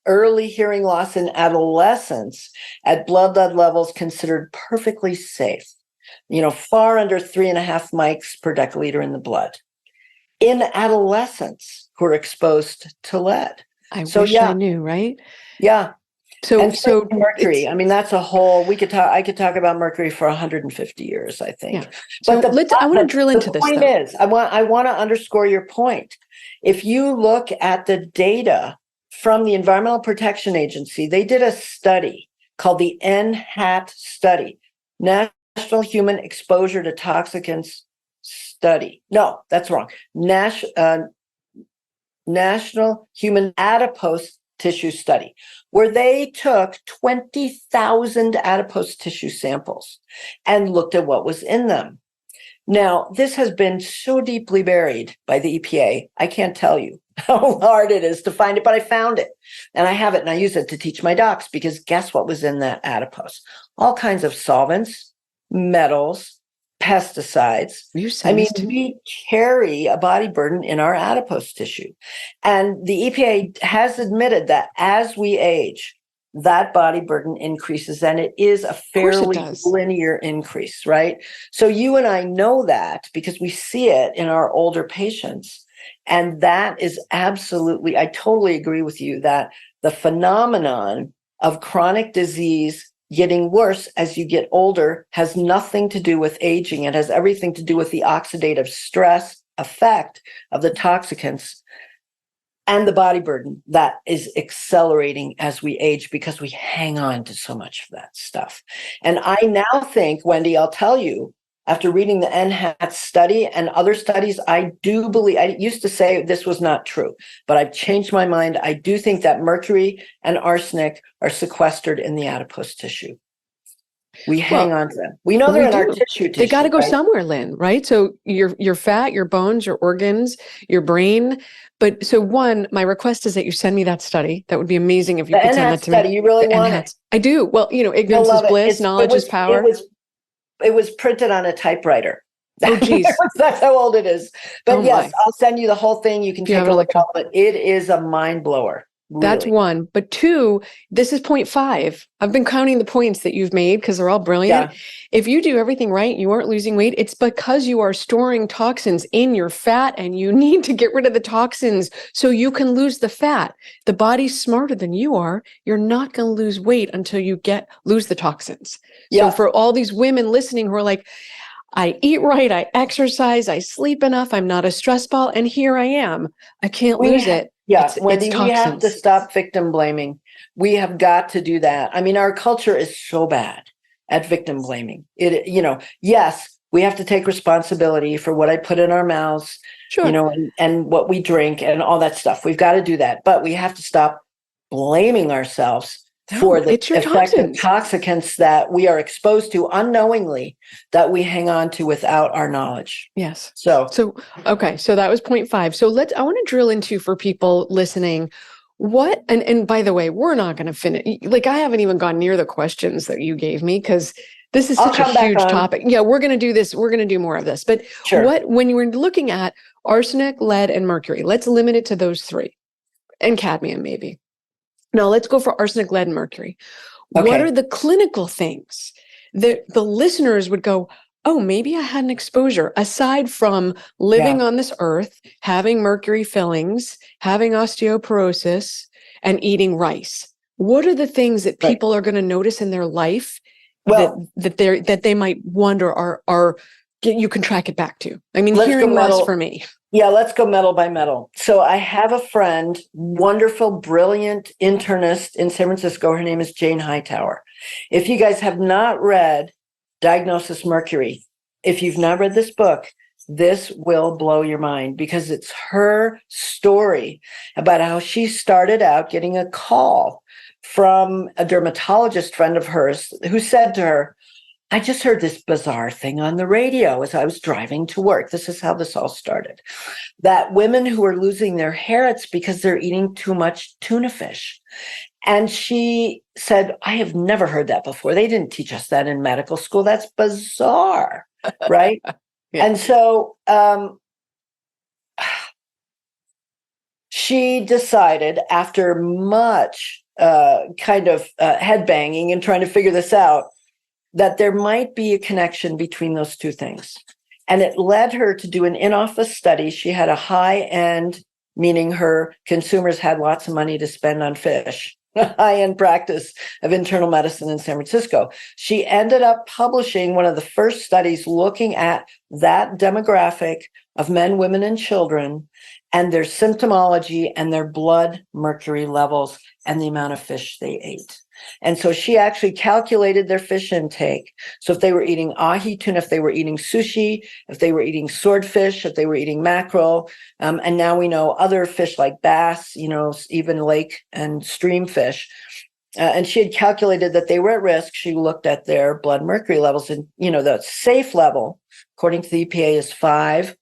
B: early hearing loss in adolescents at blood lead levels considered perfectly safe. Far under 3.5 mics per deciliter in the blood in adolescents who are exposed to lead.
A: I wish I knew, right?
B: Yeah.
A: So
B: mercury. I mean, that's a whole. I could talk about mercury for 150 years, I think.
A: Yeah. So I want to drill into this.
B: The point is, I want to underscore your point. If you look at the data from the Environmental Protection Agency, they did a study called the NHAT study, National Human Exposure to Toxicants Study. No, that's wrong. National Human Adipose Tissue Study, where they took 20,000 adipose tissue samples and looked at what was in them. Now, this has been so deeply buried by the EPA, I can't tell you how hard it is to find it, but I found it. And I have it, and I use it to teach my docs, because guess what was in that adipose? All kinds of solvents, metals, pesticides. We carry a body burden in our adipose tissue. And the EPA has admitted that as we age, that body burden increases, and it is a fairly linear increase, right? So you and I know that because we see it in our older patients. And that is absolutely, I totally agree with you that the phenomenon of chronic disease getting worse as you get older has nothing to do with aging. It has everything to do with the oxidative stress effect of the toxicants and the body burden that is accelerating as we age, because we hang on to so much of that stuff. And I now think, Wendy, I'll tell you, after reading the NHAT study and other studies, I do believe, I used to say this was not true, but I've changed my mind. I do think that mercury and arsenic are sequestered in the adipose tissue. We hang on to them. We know they're in our tissue.
A: They got to go somewhere, Lynn, right? So your fat, your bones, your organs, your brain. But so my request is that you send me that study. That would be amazing if you could send that to me.
B: You really want it?
A: I do. Well, ignorance is bliss, knowledge is power.
B: It was printed on a typewriter.
A: Oh, geez.
B: That's how old it is. But yes, I'll send you the whole thing. You can take a look at it. It is a mind blower. Really.
A: That's one. But two, this is point 5. I've been counting the points that you've made because they're all brilliant. Yeah. If you do everything right, you aren't losing weight. It's because you are storing toxins in your fat, and you need to get rid of the toxins so you can lose the fat. The body's smarter than you are. You're not going to lose weight until you lose the toxins. Yeah. So for all these women listening who are like, I eat right, I exercise, I sleep enough, I'm not a stress ball, and here I am. I can't lose it.
B: Yeah, Wendy, we have to stop victim blaming. We have got to do that. I mean, our culture is so bad at victim blaming. Yes, we have to take responsibility for what I put in our mouths, sure. And what we drink and all that stuff. We've got to do that. But we have to stop blaming ourselves for the effect of toxicants that we are exposed to unknowingly, that we hang on to without our knowledge.
A: Yes. So that was point 5. So I want to drill into, for people listening, and by the way, we're not going to finish. Like, I haven't even gone near the questions that you gave me, because this is such a huge topic. Yeah, we're going to do this. We're going to do more of this. But sure. When you were looking at arsenic, lead, and mercury, let's limit it to those 3, and cadmium maybe. Now let's go for arsenic, lead, and mercury. Okay. What are the clinical things that the listeners would go, oh, maybe I had an exposure, aside from living on this earth, having mercury fillings, having osteoporosis, and eating rice? What are the things that people are going to notice in their life that they might wonder are you can track it back to? I mean,
B: Let's go
A: hearing loss
B: metal.
A: for me.
B: Yeah, let's go metal by metal. So I have a friend, wonderful, brilliant internist in San Francisco. Her name is Jane Hightower. If you guys have not read Diagnosis Mercury, if you've not read this book, this will blow your mind, because it's her story about how she started out getting a call from a dermatologist friend of hers who said to her, I just heard this bizarre thing on the radio as I was driving to work. This is how this all started. That women who are losing their hair, it's because they're eating too much tuna fish. And she said, I have never heard that before. They didn't teach us that in medical school. That's bizarre, right?
A: Yeah.
B: And so she decided, after much head banging and trying to figure this out, that there might be a connection between those two things. And it led her to do an in-office study. She had a high-end, meaning her consumers had lots of money to spend on fish, high-end practice of internal medicine in San Francisco. She ended up publishing one of the first studies looking at that demographic of men, women, and children, and their symptomology and their blood mercury levels and the amount of fish they ate. And so she actually calculated their fish intake. So if they were eating ahi tuna, if they were eating sushi, if they were eating swordfish, if they were eating mackerel, and now we know other fish like bass, even lake and stream fish. And she had calculated that they were at risk. She looked at their blood mercury levels, and the safe level, according to the EPA, is 5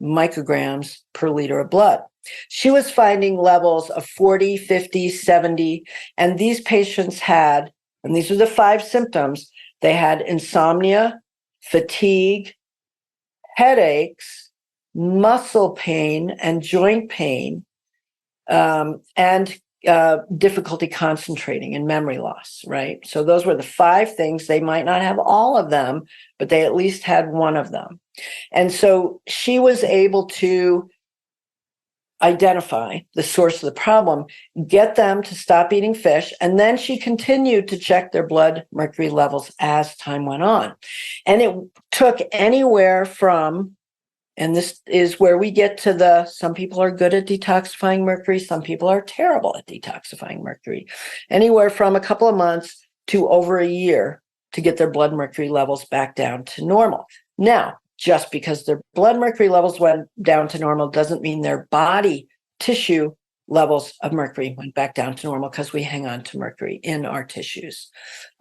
B: micrograms per liter of blood. She was finding levels of 40, 50, 70, and these patients had, and these are the 5 symptoms, they had insomnia, fatigue, headaches, muscle pain and joint pain, and difficulty concentrating and memory loss, right? So those were the 5 things. They might not have all of them, but they at least had one of them. And so she was able to identify the source of the problem, get them to stop eating fish, and then she continued to check their blood mercury levels as time went on. And it took anywhere from, and this is where we get to some people are good at detoxifying mercury, some people are terrible at detoxifying mercury, anywhere from a couple of months to over a year to get their blood mercury levels back down to normal. Now, just because their blood mercury levels went down to normal doesn't mean their body tissue levels of mercury went back down to normal, because we hang on to mercury in our tissues.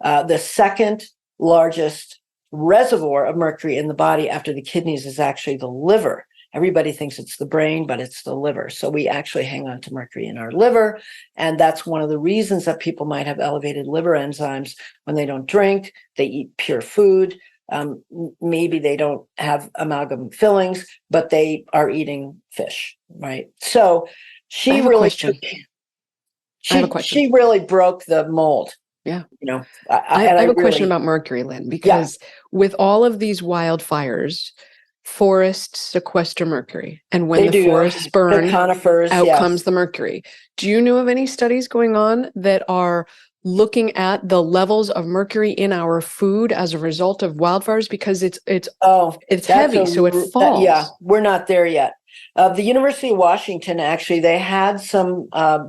B: The second largest reservoir of mercury in the body after the kidneys is actually the liver. Everybody thinks it's the brain, but it's the liver. So we actually hang on to mercury in our liver. And that's one of the reasons that people might have elevated liver enzymes when they don't drink, they eat pure food. Maybe they don't have amalgam fillings, but they are eating fish, right? So she really, she really broke the mold.
A: Yeah.
B: I
A: have a question about mercury, Lynn, because with all of these wildfires, forests sequester mercury. And when the forests burn,
B: conifers,
A: out comes the mercury. Do you know of any studies going on that are looking at the levels of mercury in our food as a result of wildfires? Because it's heavy, so it falls.
B: We're not there yet. The University of Washington, actually, they had some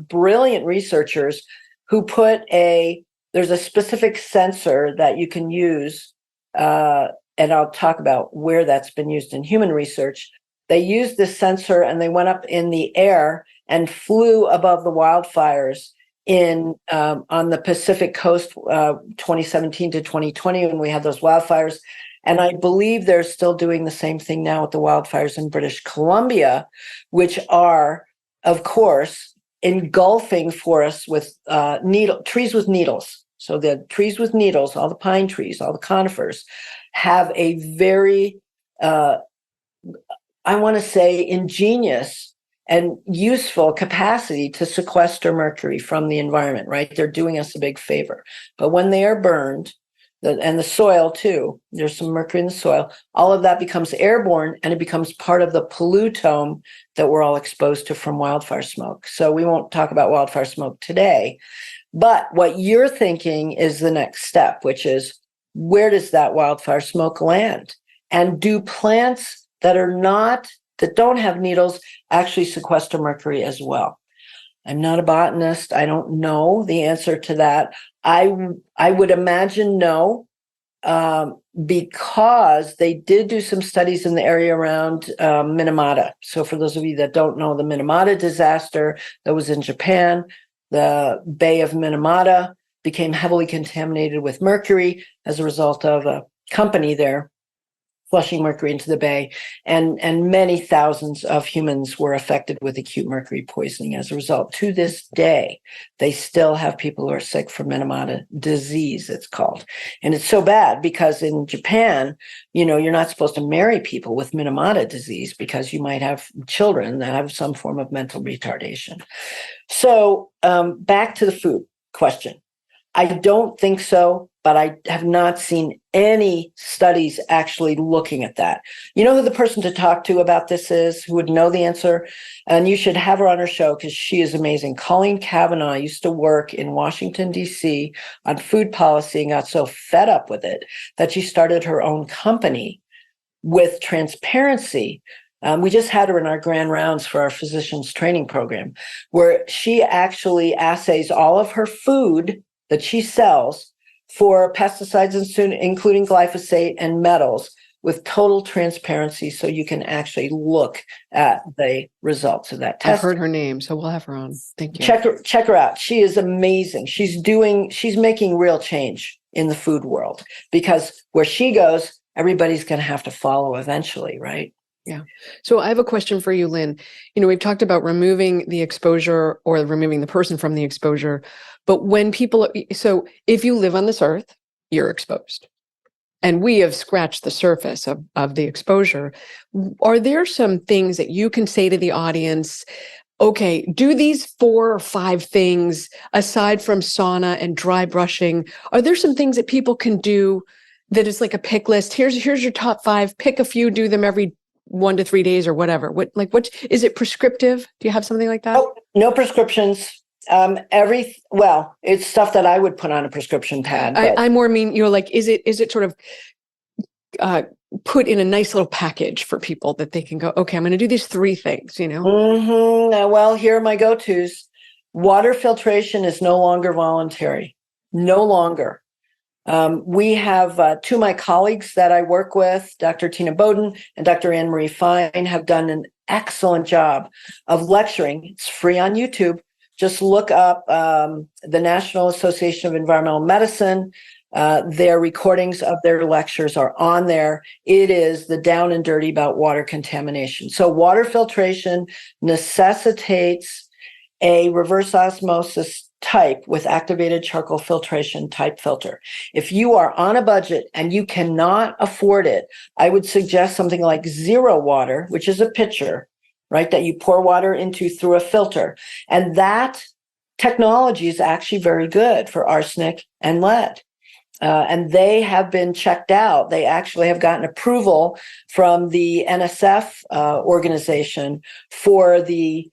B: brilliant researchers who put there's a specific sensor that you can use, and I'll talk about where that's been used in human research. They used this sensor and they went up in the air and flew above the wildfires on the Pacific coast, 2017 to 2020, when we had those wildfires. And I believe they're still doing the same thing now with the wildfires in British Columbia, which are, of course, engulfing forests with trees with needles. So the trees with needles, all the pine trees, all the conifers, have a very, I want to say, ingenious and useful capacity to sequester mercury from the environment, right? They're doing us a big favor. But when they are burned, and the soil too, there's some mercury in the soil, all of that becomes airborne, and it becomes part of the pollutome that we're all exposed to from wildfire smoke. So we won't talk about wildfire smoke today. But what you're thinking is the next step, which is, where does that wildfire smoke land? And do plants that don't have needles actually sequester mercury as well? I'm not a botanist. I don't know the answer to that. I would imagine no, because they did do some studies in the area around Minamata. So for those of you that don't know, the Minamata disaster that was in Japan, the Bay of Minamata became heavily contaminated with mercury as a result of a company there flushing mercury into the bay, and many thousands of humans were affected with acute mercury poisoning as a result. To this day, they still have people who are sick from Minamata disease, it's called. And it's so bad because in Japan, you're not supposed to marry people with Minamata disease because you might have children that have some form of mental retardation. So back to the food question. I don't think so, but I have not seen any studies actually looking at that. You know who the person to talk to about this is, who would know the answer? And you should have her on her show because she is amazing. Colleen Cavanaugh used to work in Washington, D.C. on food policy and got so fed up with it that she started her own company with transparency. We just had her in our grand rounds for our physicians training program, where she actually assays all of her food that she sells for pesticides, including glyphosate and metals, with total transparency, so you can actually look at the results of that test.
A: I've heard her name, so we'll have her on. Thank you.
B: Check her out. She is amazing. She's making real change in the food world, because where she goes, everybody's going to have to follow eventually, right?
A: Yeah. So I have a question for you, Lynn. We've talked about removing the exposure or removing the person from the exposure, but so if you live on this earth, you're exposed. And we have scratched the surface of the exposure. Are there some things that you can say to the audience? Okay, do these 4 or 5 things aside from sauna and dry brushing. Are there some things that people can do that is like a pick list? Here's your top 5, pick a few, do them every 1 to 3 days or whatever. What is it prescriptive? Do you have something like that?
B: Oh, no prescriptions. It's stuff that I would put on a prescription pad. But
A: I more mean, is it sort of put in a nice little package for people that they can go, okay, I'm going to do these 3 things,
B: Mm-hmm. Well, here are my go-tos. Water filtration is no longer voluntary. No longer. We have 2 of my colleagues that I work with, Dr. Tina Bowden and Dr. Anne Marie Fine, have done an excellent job of lecturing. It's free on YouTube. Just look up the National Association of Environmental Medicine. Their recordings of their lectures are on there. It is the down and dirty about water contamination. So water filtration necessitates a reverse osmosis type with activated charcoal filtration type filter. If you are on a budget and you cannot afford it, I would suggest something like zero water, which is a pitcher, right, that you pour water into through a filter. And that technology is actually very good for arsenic and lead. And they have been checked out. They actually have gotten approval from the NSF organization for the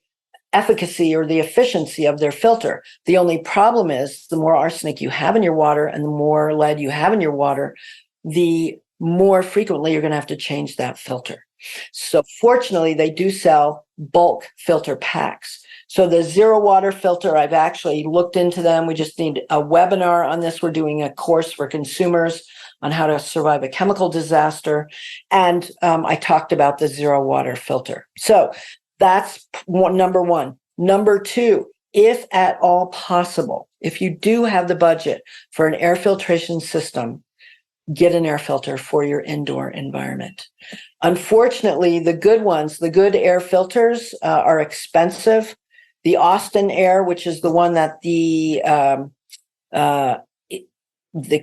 B: efficacy or the efficiency of their filter. The only problem is the more arsenic you have in your water and the more lead you have in your water, the more frequently you're going to have to change that filter. So fortunately, they do sell bulk filter packs. So the zero water filter, I've actually looked into them. We just need a webinar on this. We're doing a course for consumers on how to survive a chemical disaster. And I talked about the zero water filter. So that's number 1. Number 2, if at all possible, if you do have the budget for an air filtration system, get an air filter for your indoor environment. Unfortunately, the good ones, the good air filters are expensive. The Austin Air, which is the one that the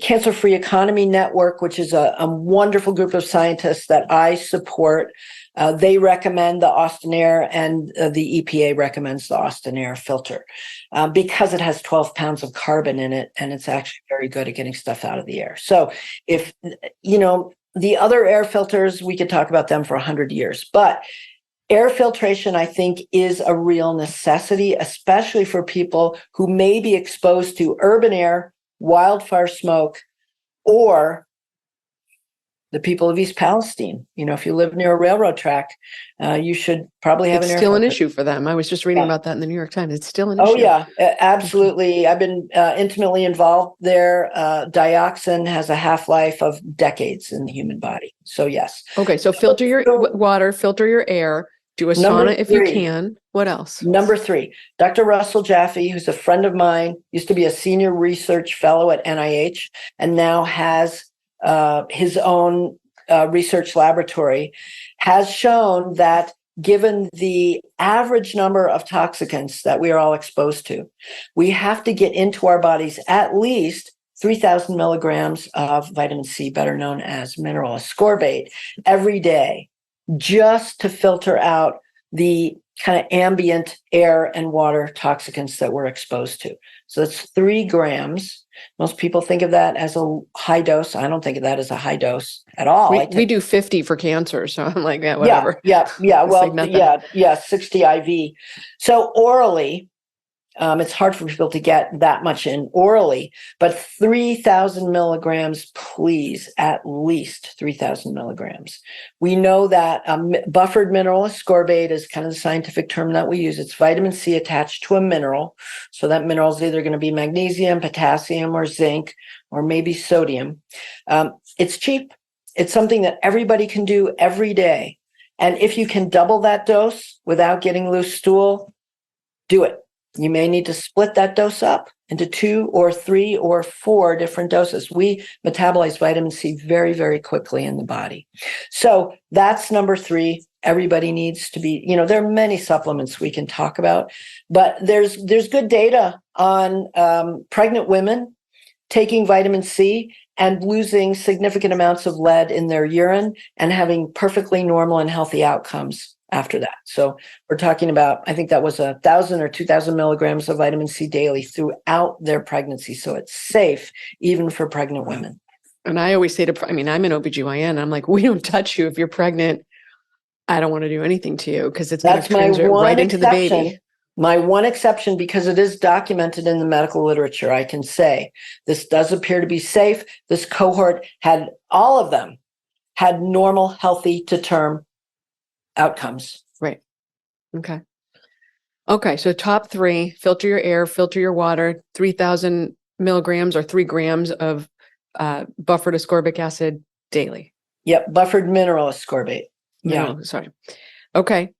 B: Cancer-Free Economy Network, which is a wonderful group of scientists that I support, they recommend the Austin Air, and the EPA recommends the Austin Air filter because it has 12 pounds of carbon in it, and it's actually very good at getting stuff out of the air. So if, the other air filters, we could talk about them for 100 years, but air filtration, I think, is a real necessity, especially for people who may be exposed to urban air, wildfire smoke, or the people of East Palestine. If you live near a railroad track, you should probably have
A: it's
B: an air
A: still an
B: filter.
A: issue for them. I was just reading about that in the New York Times. It's still an
B: Oh,
A: issue.
B: yeah, absolutely. I've been intimately involved there. Dioxin has a half-life of decades in the human body. So, yes.
A: Okay, so filter your water, filter your air, do a sauna if you can. What else?
B: Number 3, Dr. Russell Jaffe, who's a friend of mine, used to be a senior research fellow at NIH and now has his own research laboratory, has shown that given the average number of toxicants that we are all exposed to, we have to get into our bodies at least 3,000 milligrams of vitamin C, better known as mineral ascorbate, every day, just to filter out the kind of ambient air and water toxicants that we're exposed to. So that's 3 grams. Most people think of that as a high dose. I don't think of that as a high dose at all.
A: We do 50 for cancer. So I'm like, yeah,
B: whatever. Yeah. Well, yeah, 60 IV. So orally, it's hard for people to get that much in orally, but 3,000 milligrams, please, at least 3,000 milligrams. We know that buffered mineral ascorbate is kind of the scientific term that we use. It's vitamin C attached to a mineral. So that mineral is either going to be magnesium, potassium, or zinc, or maybe sodium. It's cheap. It's something that everybody can do every day. And if you can double that dose without getting loose stool, do it. You may need to split that dose up into 2 or 3 or 4 different doses. We metabolize vitamin C very, very quickly in the body. So that's number 3. Everybody needs to be, there are many supplements we can talk about, but there's good data on pregnant women taking vitamin C and losing significant amounts of lead in their urine and having perfectly normal and healthy outcomes after that. So we're talking about, I think that was 1,000 or 2,000 milligrams of vitamin C daily throughout their pregnancy. So it's safe even for pregnant women.
A: And I always say I'm an OBGYN. I'm like, we don't touch you if you're pregnant. I don't want to do anything to you because it's going to transmit right into the baby.
B: My one exception, because it is documented in the medical literature, I can say this does appear to be safe. This cohort all of them had normal, healthy to term outcomes.
A: Right. Okay. So top 3, filter your air, filter your water, 3,000 milligrams or 3 grams of buffered ascorbic acid daily.
B: Yep. Buffered mineral ascorbate. Yeah.
A: Sorry. Okay.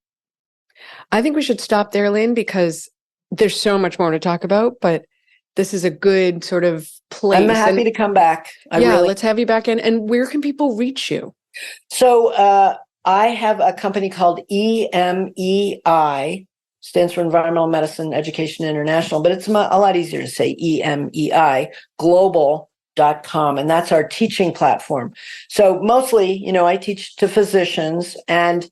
A: I think we should stop there, Lynn, because there's so much more to talk about, but this is a good sort of place.
B: I'm happy to come back.
A: Let's have you back in. And where can people reach you?
B: So I have a company called EMEI, stands for Environmental Medicine Education International, but it's a lot easier to say EMEI, global.com, and that's our teaching platform. So mostly, I teach to physicians, and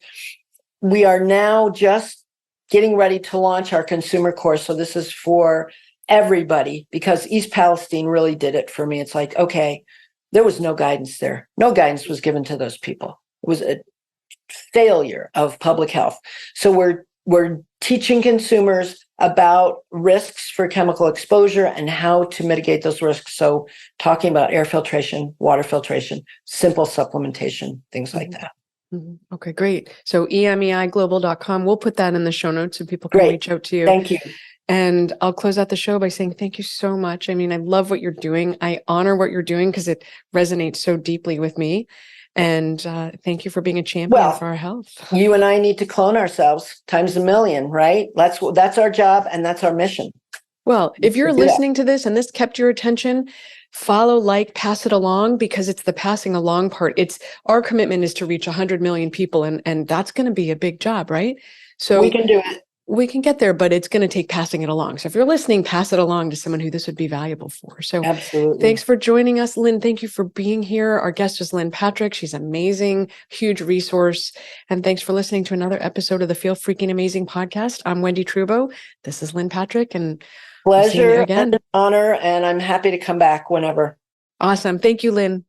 B: we are now just getting ready to launch our consumer course. So this is for everybody because East Palestine really did it for me. It's like, okay, there was no guidance there. No guidance was given to those people. It was a failure of public health. So we're teaching consumers about risks for chemical exposure and how to mitigate those risks. So talking about air filtration, water filtration, simple supplementation, things like that.
A: Mm-hmm. Okay, great. So EMEIglobal.com. We'll put that in the show notes so people can reach out to you.
B: Thank you.
A: And I'll close out the show by saying thank you so much. I mean, I love what you're doing. I honor what you're doing because it resonates so deeply with me. And thank you for being a champion for our health.
B: You and I need to clone ourselves times a million, right? That's our job and that's our mission.
A: Well, if you're listening to this and this kept your attention, follow, pass it along, because it's the passing along part. It's our commitment is to reach 100 million people, and that's going to be a big job, right? So
B: we can do it.
A: We can get there, but it's going to take passing it along. So if you're listening, pass it along to someone who this would be valuable for. So
B: absolutely.
A: Thanks for joining us, Lynn. Thank you for being here. Our guest is Lynn Patrick. She's amazing, huge resource. And thanks for listening to another episode of the Feel Freaking Amazing podcast. I'm Wendy Trubo. This is Lynn Patrick, and
B: pleasure and honor. And I'm happy to come back whenever.
A: Awesome. Thank you, Lynn.